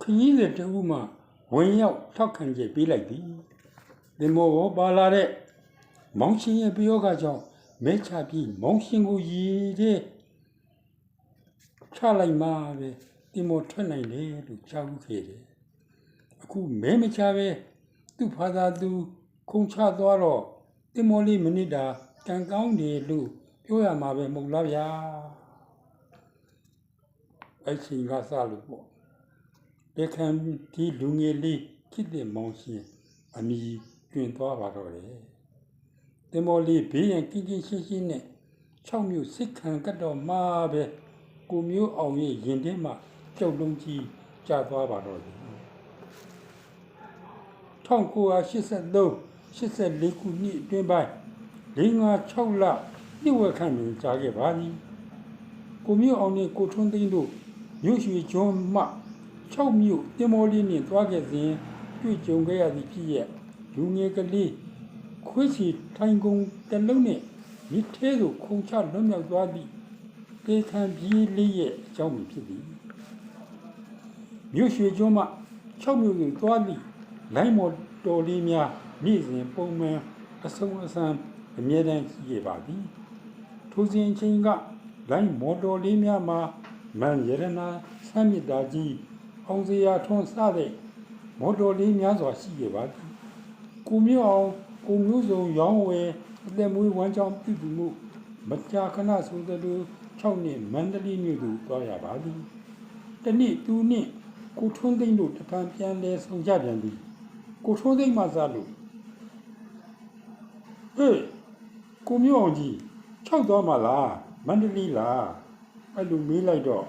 ခကြီးတဲ့တူမှဝင်ရောက်ထောက်ခံချက်ပေးလိုက်သည်တင်မောကိုပါလာတဲ့မောင်ရှင်ရဲ့ပြောကကြောင့်မဲချပြီးမောင်ရှင်ကိုရည်တဲ့ချလိုက်မှပဲတင်မောထွက်နိုင်တယ်လို့ကြားဘူးခဲ့တယ်အခုမဲမချပဲသူ့ဖာသာသူခုံချသွားတော့တင်မောလေးမိနစ်တာကံကောင်းတယ်လို့ပြောရမှာပဲမဟုတ်လားဗျာအဲ့ချိန်ကစလို့ပေါ့တခံဒီလူငယ်လေးဖြစ်တဲ့မောင်ရှင်အမီတွင်သွားပါတော့တယ်တင်မောလေးဘေးရန်ကင်းကင်းရှင်းရှင်းနဲ့6မြို့စစ်ခံကတ်တော့မှာပဲကိုမျိုးအောင်ရဲ့ရင်ထဲမှာကြောက်လုံးကြီးကျသွားပါတော့တယ်1983 84ခုနှစ်အတွင်းပိုင်း4-5-6 လနှစ်ဝက်ခန့်တွင်ကြာခဲ့ပါသည်ကိုမျိုးအောင်နဲ့ကိုထွန်းသိန်းတို့မြို့ရွှေကျွန်းမှ6မြို့တင်မောလေးနှင့်သွားခဲ့စဉ်တွေ့ကြုံခဲ့ရသည့်ဖြစ်ရပ်လူငယ်ကလေးခွေးချီထိုင်ကုန်တလုံးနဲ့မြစ်ထဲသို့ခုန်ချလွတ်မြောက်သွားသည့်ဒေခံပြည်လေးရဲ့အကြောင်းဖြစ်သည်မြို့ရွှေကျွန်းမှ6မြို့ကိုသွားသည့်လိုင်းမော်တော်လေးများနေ့စဉ်ပုံမှန်အဆုံးအစမ်းအမြဲတမ်းရှိခဲ့ပါသည်ထိုစဉ်အချိန်ကလိုင်းမော်တော်လေးများမှာမန်ရတနာဆမ်းမြစ်တာကြီးအောင်စရာထွန်းစတဲ့မော်တော်လေးများစွာရှိခဲ့ပါသည်ကိုမျိုးအောင်ကိုမျိုးစုံရောင်းဝယ်အသက်မွေးဝမ်းကြောင်းပြုသူမှုမကြာခဏဆိုသလို6နှစ်မန္တလေးမြို့သို့သွားရပါသည်တနေ့သူနှင့်ကိုထွန်းသိန်းတို့တပံပြန်လဲဆောင်ကြပြန်သည်ကိုထွန်းသိန်းမှစားလို့ကိုမျိုးအောင်ကြီး6သွားမှလားမန္တလေးလားအဲ့လိုမေးလိုက်တော့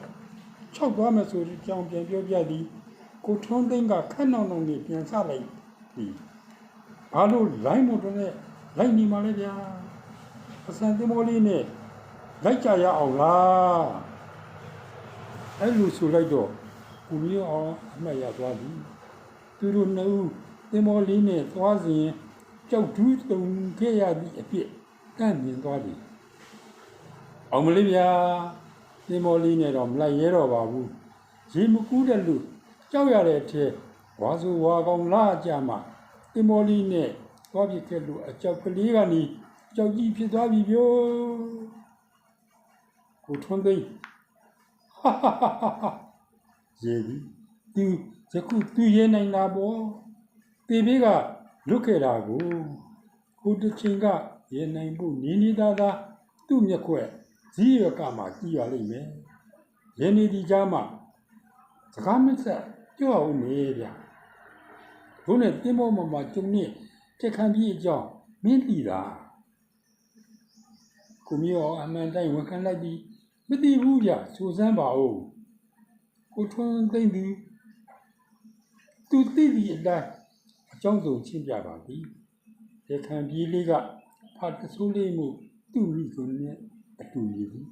6သွားမယ်ဆိုကြောင်ပြန်ပြောပြသည်ကိုထွန်းသိန်းကခက်နောင်နောင်နဲ့ပြန်ဆလိုက်သည်ဘာလို့လိုင်းမို့တော့နဲ့လိုက်နေမှလဲဗျာအစံတင်မောလေးနဲ့လိုက်ကြရအောင်လားအဲ့လိုဆိုလိုက်တော့ကိုမျိုးအောင်အမှတ်ရသွားသည်သူတို့နှစ်ဦးတင်မောလေးနဲ့သွားစဉ်ကြောက်ဒူးတုံခဲ့ရသည့်အဖြစ်ကန့်မြင်သွားသည်အောင်မလေးဗျာတင်မောလေးနဲ့တော့မလိုက်ရဲတော့ပါဘူးရေမကူးတဲ့လူကြောက်ရတဲ့အထက်ဝါဆိုဝါကောင်လာကြမှာတင်မောလေးနဲ့သွားပြခဲ့လို့အကြောက်ကလေးကနေကြောက်ကြီးဖြစ်သွားပြီဗျို့ကိုထွန်းသိန်းရေဒီသူယခုသူရဲနိုင်တာပေါ့တေဘေးကလွတ်ခဲ့တာကိုတစ်ချိန်ကရဲနိုင်ဖို့နေနေသားသားသူ့မျက်ခွက်ဇီးရကမှကြည်ရလိမ့်မယ်ရဲနေဒီကြားမှာစကားမဆက်ပြောအောင်မေးဗျဘုန်းနဲ့တင်းမောမကျုံနဲ့တက်ခံပြီးအကြောင်းမင်းသိတာကိုမျိုးအမှန်တိုင်းဝန်ခံလိုက်ပြီးမသိဘူးဗျစူစမ်းပါဦးကိုထွန်းသိမ့်သည်သူသိသည့်အတိုင်းအကြောင်းစုံချင်းပြပါသည်တက်ခံပြီးလေးကဖတ်တဆိုးလေးမှုသူ့မိကိုနဲ့အတူရည်သည်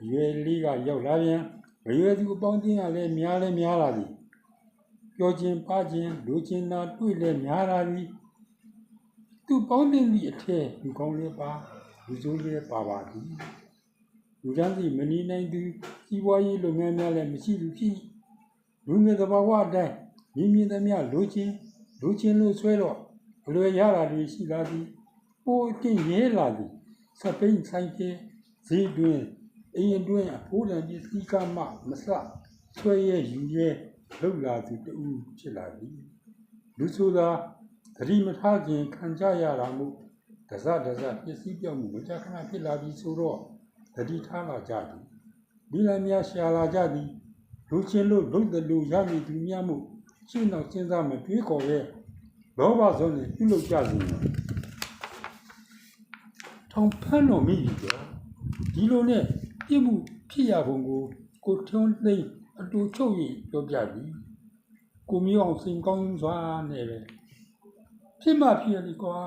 အရွယ်လေးကရောက်လာပြန်မရွယ်သူအပေါင်းတင်းကလည်းများလာသည်ပြောခြင်းပါခြင်းလူချင်းနာတွေ့လည်းများလာသည်သူပေါင်းတင်သည့်အထက်လူကောင်းလည်းပါလူဆိုးလည်းပါပါသည်လူတန်းစီမနေနိုင်သူစီးပွားရေးလုပ်ငန်းများလည်းမရှိသူဖြစ်လူငယ်သဘာဝအတိုင်းမြင်သမျှလူချင်းလို့ဆွဲတော့အလွယ်ရတာတွေရှိလာသည်ပိုအတင်းရဲလာသည်စပိန်ဆိုင်ကဈေးတွင်အိမ်အတွင်းအဖိုးတန်ပစ္စည်းကမှမစဆွဲရဲယူရဲလှုပ်လာသူတူဖြစ်လာသည်လူဆိုတာသတိမထားခြင်းခံကြရတာမို့ဒဇပစ္စည်းပြောင်းမှုမကြာခဏဖြစ်လာပြီးဆိုတော့သတိထားလာကြသည်ဒီလများရှာလာကြသည်လူချင်းလို့လုံတယ်လို့ရမည်သူများမှုရှင်းတော့စဉ်းစားမတွေးခေါ်ရဲလောဘစွန်းနဲ့ပြုလုပ်ကြစီထောင်ဖမ်းတော်မိပြီကြောဒီလိုနဲ့ပြစ်မှုဖြစ်ရပုံကိုထွန်းသိမ်းအတူချုပ်၍ပြောပြသည်ကိုမျိုးအောင်စိန်ကောင်းစွာနဲ့ပဲဖြစ်မှဖြစ်ရလိကွာ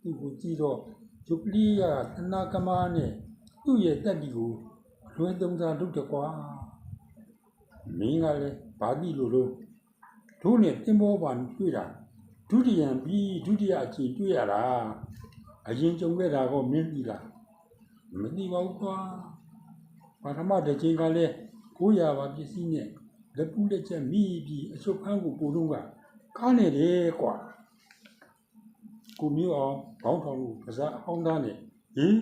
သူကိုကြည့်တော့ဂျုပ်လီကသနာကမားနဲ့သူ့ရဲ့တက်ဒီကိုအလွဲသုံးစားလုပ်တယ်ကွာမင်းကလည်းဘာတိလို့တို့နဲ့တင်ပေါ်ပါတွေ့တာဒုတိယအချိန်တွေ့ရတာအရင်ကြုံခဲ့တာကောမင်းသိလားမသိပါဘူးကွာပထမတစ်ချိန်ကလည်း900ပါပစ္စည်းနဲ့ လက်ပူးလက်ချက်မိပြီးအချုပ်ခန်းကိုပို့တော့ကကားနေတယ်ကွာကိုမျိုးအောင်ခေါင်းထောင်လို့ပါးစပ်အောင်းသားနဲ့ဟင်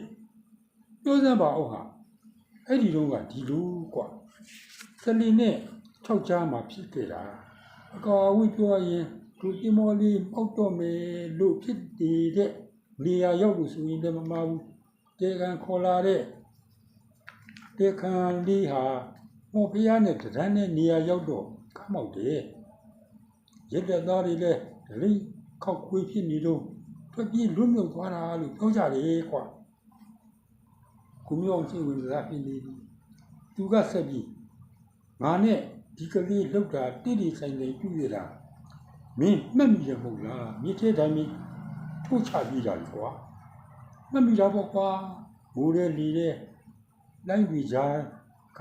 ပြောစမ်းပါအောင်ဟာအဲ့ဒီတော့ကဒီလိုကွာစလီနဲ့ထောက်ချားမှာဖြစ်ခဲ့တာအကာဝိပြောရင်သူတင်မောလေးပေါက်တော့မယ်လို့ဖြစ်တဲ့နေရာရောက်လို့ဆိုရင်လည်းမမဘူးတေကန်ခေါ်လာတဲ့တေခံလေးဟာမော်ဖျားနဲ့တရမ်းနဲ့နေရာရောက်တော့ခမောက်တယ်ရက်တဲ့သားတွေလည်းဒလိခောက်ခွေးဖြစ်နေတော့ထွက်ပြေးလွတ်မြောက်သွားတာလို့ပြောကြတယ်ကွာကိုမျိုးအောင်ချင်းဝင်လာပြင်နေပြီသူကဆက်ပြီးငါနဲ့ဒီကလေးလောက်တာတိတိဆိုင်ဆိုင်ပြုရတာမင်းမှတ်မိရမဟုတ်လားမြစ်ထဲတိုင်းမင်းထိုးချပြီးတာလေကွာမှတ်မိတာပေါ့ကွာမိုးရဲလီရဲလိုင်းပြီးကြားက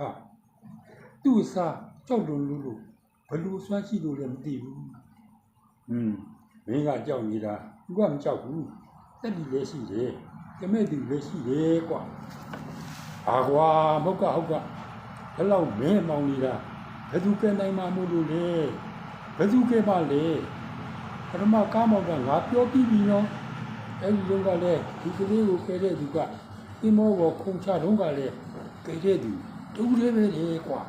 သူ့အစားကြောက်လို့လို့ဘလို့ဆွမ်းရှိလို့လည်းမသိဘူးမင်းကကြောက်နေတာသူကမကြောက်ဘူးတက်ပြီးလည်းရှိတယ်တမဲ့သူလည်းရှိတယ်ကွာအာကွာမဟုတ်ကဘယ်လောက်မင်းမောင်နေတာဘယ်သူကနိုင်မှာမို့လို့လဲဘယ်သူကပါလဲပထမကားမောင်ကငါပြောပြီးပြီနော်အဲ့ဒီလုံးကလည်းဒီကလေးကိုကဲတဲ့သူကဒီမောကိုခုံချတော့ကလည်းကဲတဲ့သူတူလေးပဲလေကွာ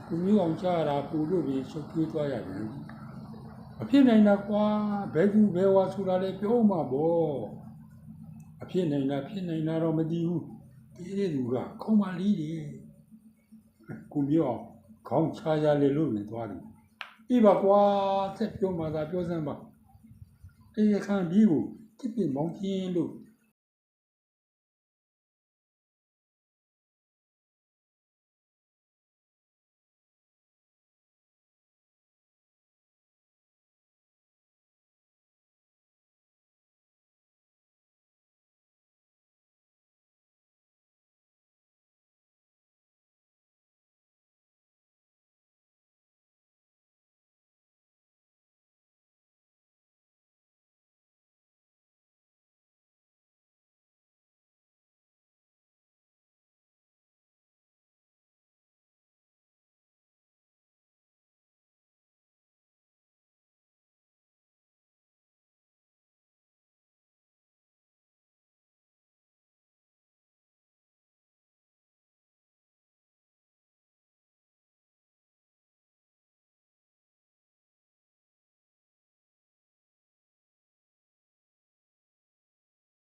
ကိုမျိုးအောင်ချတာပူလို့ပြီးရှုပ်ထွေးသွားရတယ်အဖြစ်နိုင်တာကွာဘယ်သူဘယ်ဝါဆိုတာလဲပြောမှာပေါ့အဖြစ်နိုင်တာဖြစ်နိုင်တာတော့မသိဘူးကဲတဲ့သူကခုံမလေးတယ်ကိုမျိုးအောင်ခေါင်းချရလေလို့နေသွားတယ်အေးပါကွာဆက်ပြောမှသာပြောစမ်းပါတေခန့်ဒီကိုတစ်ပြမောင်းချင်းလို့